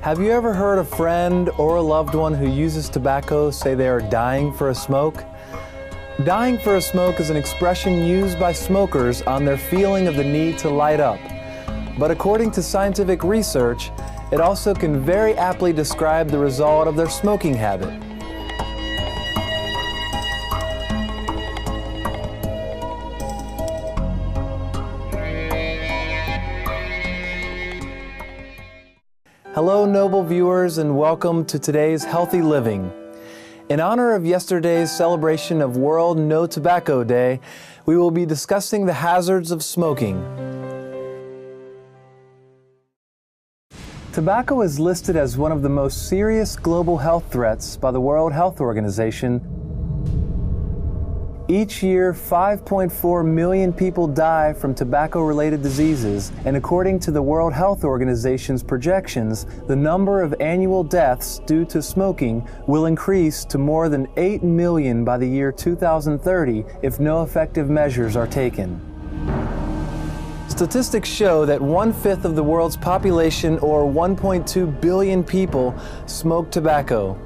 Have you ever heard a friend or a loved one who uses tobacco say they are dying for a smoke? Dying for a smoke is an expression used by smokers on their feeling of the need to light up. But according to scientific research, it also can very aptly describe the result of their smoking habit. Hello, noble viewers, and welcome to today's Healthy Living. In honor of yesterday's celebration of World No Tobacco Day, we will be discussing the hazards of smoking. Tobacco is listed as one of the most serious global health threats by the World Health Organization. Each year, 5.4 million people die from tobacco-related diseases, and according to the World Health Organization's projections, the number of annual deaths due to smoking will increase to more than 8 million by the year 2030 if no effective measures are taken. Statistics show that 1/5 of the world's population, or 1.2 billion people, smoke tobacco.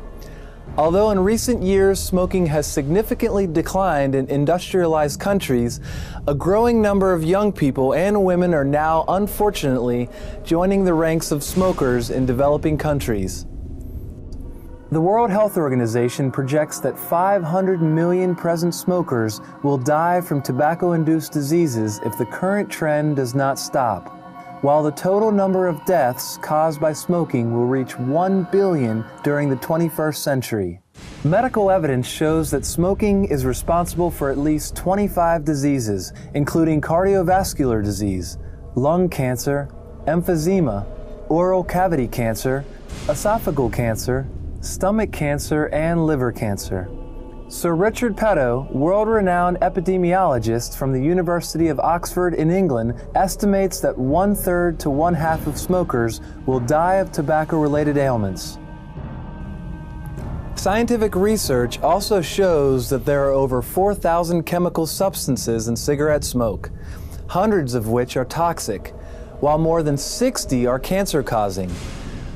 Although in recent years smoking has significantly declined in industrialized countries, a growing number of young people and women are now, unfortunately, joining the ranks of smokers in developing countries. The World Health Organization projects that 500 million present smokers will die from tobacco-induced diseases if the current trend does not stop, while the total number of deaths caused by smoking will reach 1 billion during the 21st century. Medical evidence shows that smoking is responsible for at least 25 diseases, including cardiovascular disease, lung cancer, emphysema, oral cavity cancer, esophageal cancer, stomach cancer, and liver cancer. Sir Richard Peto, world-renowned epidemiologist from the University of Oxford in England, estimates that 1/3 to 1/2 of smokers will die of tobacco-related ailments. Scientific research also shows that there are over 4,000 chemical substances in cigarette smoke, hundreds of which are toxic, while more than 60 are cancer-causing.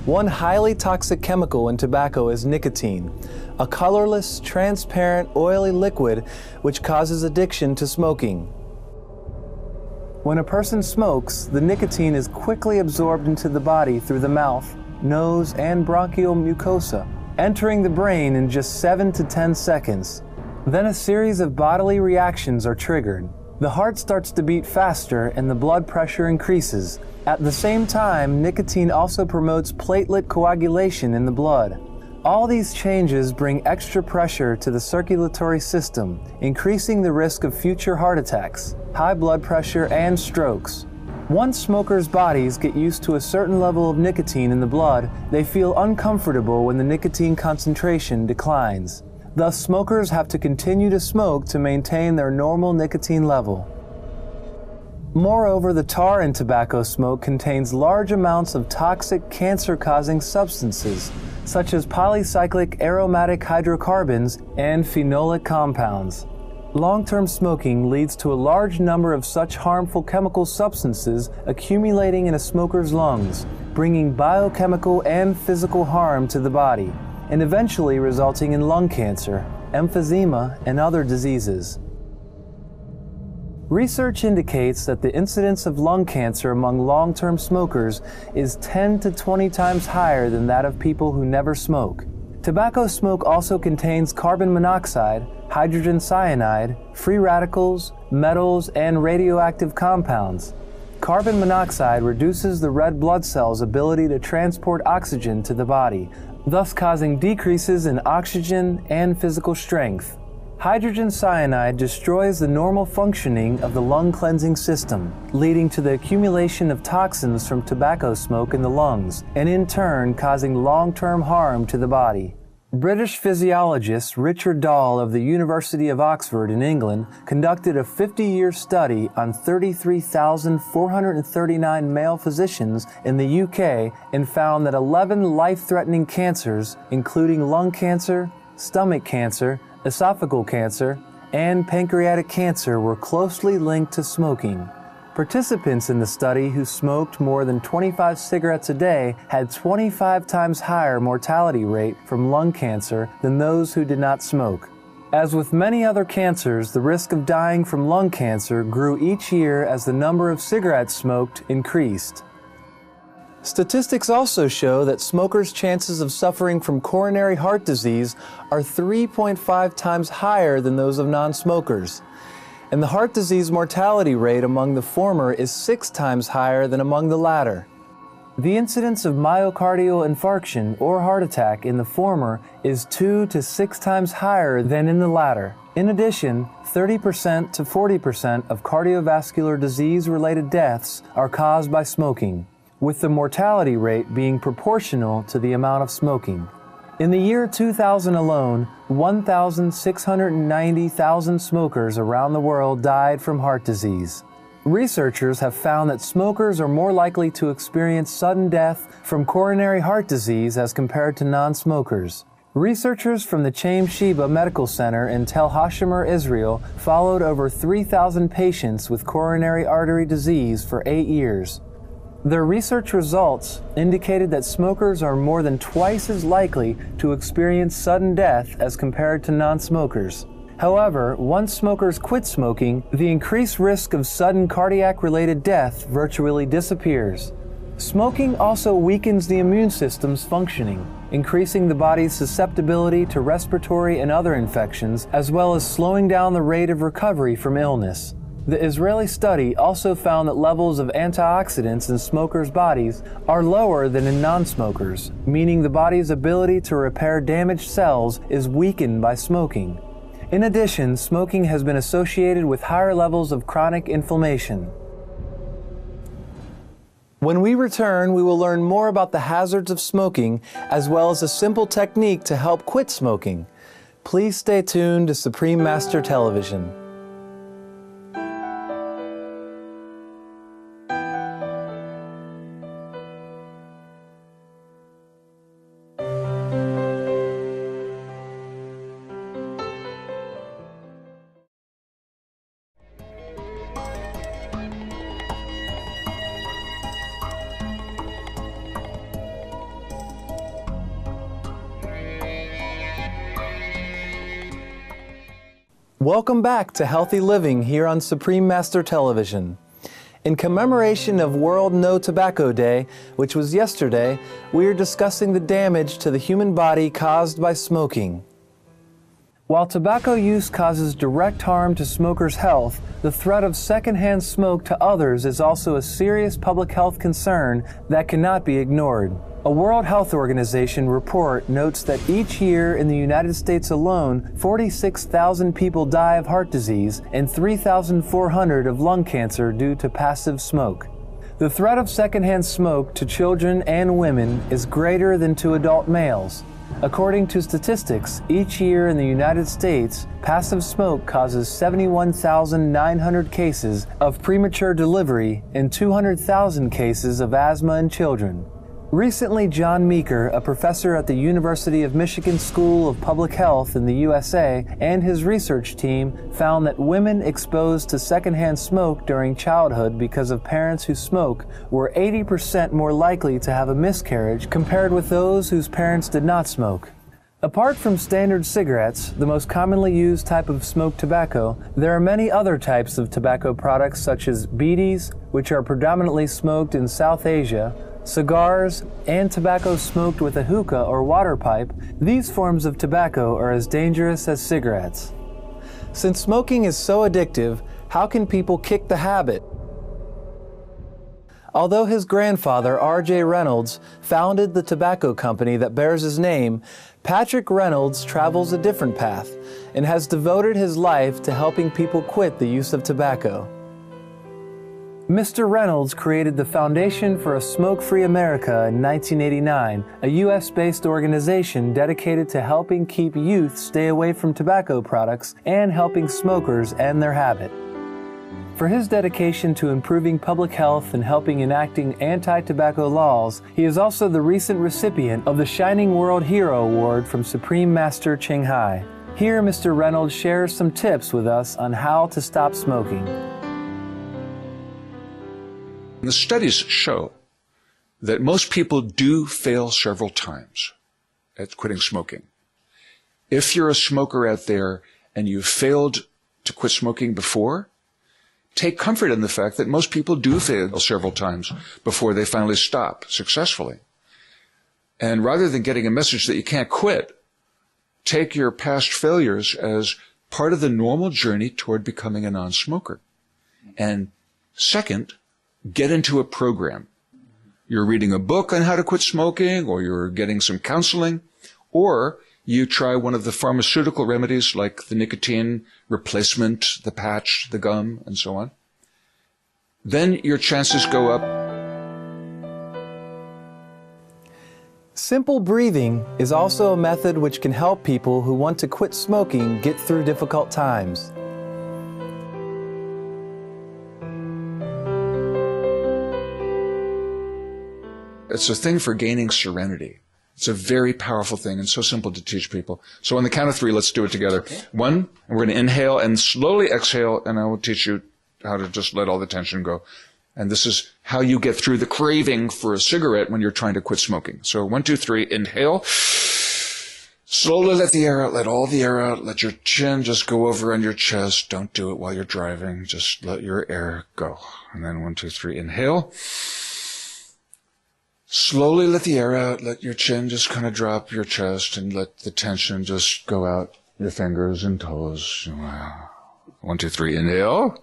One highly toxic chemical in tobacco is nicotine, a colorless, transparent, oily liquid which causes addiction to smoking. When a person smokes, the nicotine is quickly absorbed into the body through the mouth, nose, and bronchial mucosa, entering the brain in just 7 to 10 seconds. Then a series of bodily reactions are triggered. The heart starts to beat faster and the blood pressure increases. At the same time, nicotine also promotes platelet coagulation in the blood. All these changes bring extra pressure to the circulatory system, increasing the risk of future heart attacks, high blood pressure, and strokes. Once smokers' bodies get used to a certain level of nicotine in the blood, they feel uncomfortable when the nicotine concentration declines. Thus, smokers have to continue to smoke to maintain their normal nicotine level. Moreover, the tar in tobacco smoke contains large amounts of toxic cancer-causing substances, such as polycyclic aromatic hydrocarbons and phenolic compounds. Long-term smoking leads to a large number of such harmful chemical substances accumulating in a smoker's lungs, bringing biochemical and physical harm to the body, and eventually resulting in lung cancer, emphysema, and other diseases. Research indicates that the incidence of lung cancer among long-term smokers is 10 to 20 times higher than that of people who never smoke. Tobacco smoke also contains carbon monoxide, hydrogen cyanide, free radicals, metals, and radioactive compounds. Carbon monoxide reduces the red blood cells' ability to transport oxygen to the body, thus causing decreases in oxygen and physical strength. Hydrogen cyanide destroys the normal functioning of the lung cleansing system, leading to the accumulation of toxins from tobacco smoke in the lungs, and in turn causing long-term harm to the body. British physiologist Richard Dahl of the University of Oxford in England conducted a 50-year study on 33,439 male physicians in the UK and found that 11 life-threatening cancers, including lung cancer, stomach cancer, esophageal cancer, and pancreatic cancer, were closely linked to smoking. Participants in the study who smoked more than 25 cigarettes a day had 25 times higher mortality rate from lung cancer than those who did not smoke. As with many other cancers, the risk of dying from lung cancer grew each year as the number of cigarettes smoked increased. Statistics also show that smokers' chances of suffering from coronary heart disease are 3.5 times higher than those of non-smokers. And the heart disease mortality rate among the former is 6 times higher than among the latter. The incidence of myocardial infarction or heart attack in the former is 2 to 6 times higher than in the latter. In addition, 30% to 40% of cardiovascular disease-related deaths are caused by smoking, with the mortality rate being proportional to the amount of smoking. In the year 2000 alone, 1,690,000 smokers around the world died from heart disease. Researchers have found that smokers are more likely to experience sudden death from coronary heart disease as compared to non-smokers. Researchers from the Chaim Sheba Medical Center in Tel Hashemer, Israel, followed over 3,000 patients with coronary artery disease for 8 years. Their research results indicated that smokers are more than twice as likely to experience sudden death as compared to non-smokers. However, once smokers quit smoking, the increased risk of sudden cardiac-related death virtually disappears. Smoking also weakens the immune system's functioning, increasing the body's susceptibility to respiratory and other infections, as well as slowing down the rate of recovery from illness. The Israeli study also found that levels of antioxidants in smokers' bodies are lower than in non-smokers, meaning the body's ability to repair damaged cells is weakened by smoking. In addition, smoking has been associated with higher levels of chronic inflammation. When we return, we will learn more about the hazards of smoking, as well as a simple technique to help quit smoking. Please stay tuned to Supreme Master Television. Welcome back to Healthy Living here on Supreme Master Television. In commemoration of World No Tobacco Day, which was yesterday, we are discussing the damage to the human body caused by smoking. While tobacco use causes direct harm to smokers' health, the threat of secondhand smoke to others is also a serious public health concern that cannot be ignored. A World Health Organization report notes that each year in the United States alone, 46,000 people die of heart disease and 3,400 of lung cancer due to passive smoke. The threat of secondhand smoke to children and women is greater than to adult males. According to statistics, each year in the United States, passive smoke causes 71,900 cases of premature delivery and 200,000 cases of asthma in children. Recently, John Meeker, a professor at the University of Michigan School of Public Health in the USA, and his research team found that women exposed to secondhand smoke during childhood because of parents who smoke were 80% more likely to have a miscarriage compared with those whose parents did not smoke. Apart from standard cigarettes, the most commonly used type of smoked tobacco, there are many other types of tobacco products such as bidis, which are predominantly smoked in South Asia, cigars, and tobacco smoked with a hookah or water pipe. These forms of tobacco are as dangerous as cigarettes. Since smoking is so addictive, how can people kick the habit? Although his grandfather, R.J. Reynolds, founded the tobacco company that bears his name, Patrick Reynolds travels a different path and has devoted his life to helping people quit the use of tobacco. Mr. Reynolds created the Foundation for a Smoke-Free America in 1989, a U.S.-based organization dedicated to helping keep youth stay away from tobacco products and helping smokers end their habit. For his dedication to improving public health and helping enacting anti-tobacco laws, he is also the recent recipient of the Shining World Hero Award from Supreme Master Ching Hai. Here, Mr. Reynolds shares some tips with us on how to stop smoking. The studies show that most people do fail several times at quitting smoking. If you're a smoker out there and you've failed to quit smoking before, take comfort in the fact that most people do fail several times before they finally stop successfully. And rather than getting a message that you can't quit, take your past failures as part of the normal journey toward becoming a non-smoker. And second, get into a program. You're reading a book on how to quit smoking, or you're getting some counseling, or you try one of the pharmaceutical remedies like the nicotine replacement, the patch, the gum, and so on. Then your chances go up. Simple breathing is also a method which can help people who want to quit smoking get through difficult times. It's a thing for gaining serenity. It's a very powerful thing and so simple to teach people. So on the count of 3, let's do it together. 1, we're going to inhale and slowly exhale, and I will teach you how to just let all the tension go. And this is how you get through the craving for a cigarette when you're trying to quit smoking. So 1, 2, 3, inhale. Slowly let the air out, let all the air out. Let your chin just go over on your chest. Don't do it while you're driving. Just let your air go. And then 1, 2, 3, inhale. Slowly let the air out. Let your chin just kind of drop your chest and let the tension just go out your fingers and toes. 1, 2, 3, inhale.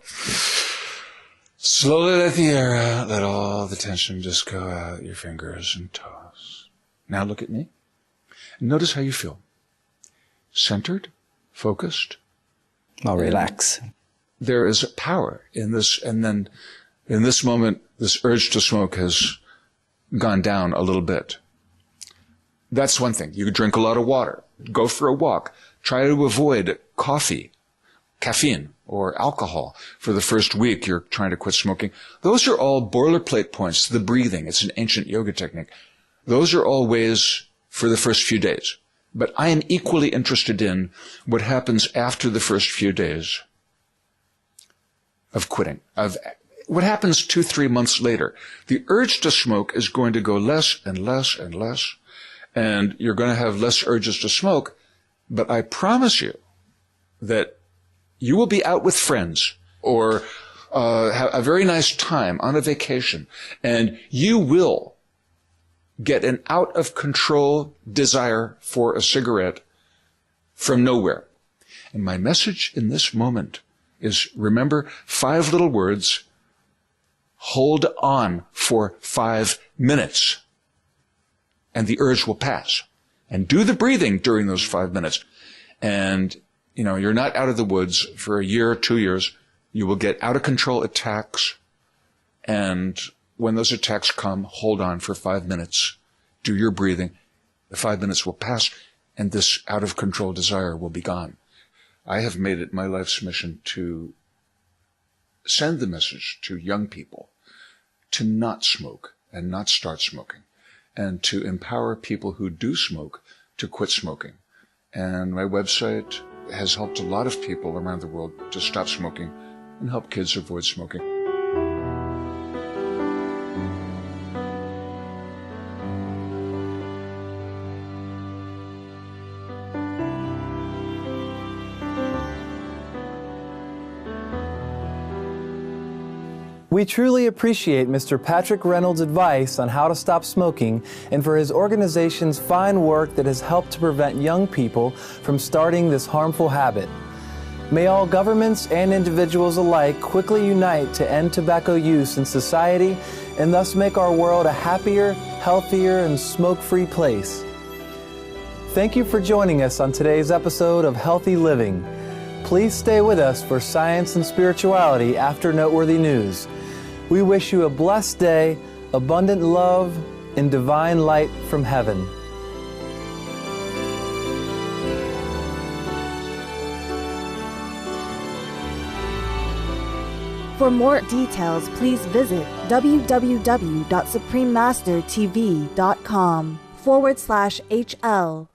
Slowly let the air out. Let all the tension just go out your fingers and toes. Now look at me. Notice how you feel. Centered, focused. I'll relax. There is power in this, and then in this moment, this urge to smoke has gone down a little bit. That's one thing. You could drink a lot of water. Go for a walk. Try to avoid coffee, caffeine, or alcohol for the first week you're trying to quit smoking. Those are all boilerplate points. The breathing, it's an ancient yoga technique. Those are all ways for the first few days. But I am equally interested in what happens after the first few days of quitting, of what happens 2-3 months later. The urge to smoke is going to go less and less and less, and you're going to have less urges to smoke, but I promise you that you will be out with friends or have a very nice time on a vacation, and you will get an out-of-control desire for a cigarette from nowhere. And my message in this moment is, remember 5 little words: hold on for 5 minutes, and the urge will pass. And do the breathing during those 5 minutes. And, you're not out of the woods for a year or 2 years. You will get out-of-control attacks, and when those attacks come, hold on for 5 minutes. Do your breathing. The 5 minutes will pass, and this out-of-control desire will be gone. I have made it my life's mission to send the message to young people to not smoke and not start smoking, and to empower people who do smoke to quit smoking. And my website has helped a lot of people around the world to stop smoking and help kids avoid smoking. We truly appreciate Mr. Patrick Reynolds' advice on how to stop smoking and for his organization's fine work that has helped to prevent young people from starting this harmful habit. May all governments and individuals alike quickly unite to end tobacco use in society and thus make our world a happier, healthier, and smoke-free place. Thank you for joining us on today's episode of Healthy Living. Please stay with us for science and spirituality after noteworthy news. We wish you a blessed day, abundant love, and divine light from heaven. For more details, please visit www.suprememastertv.com/HL.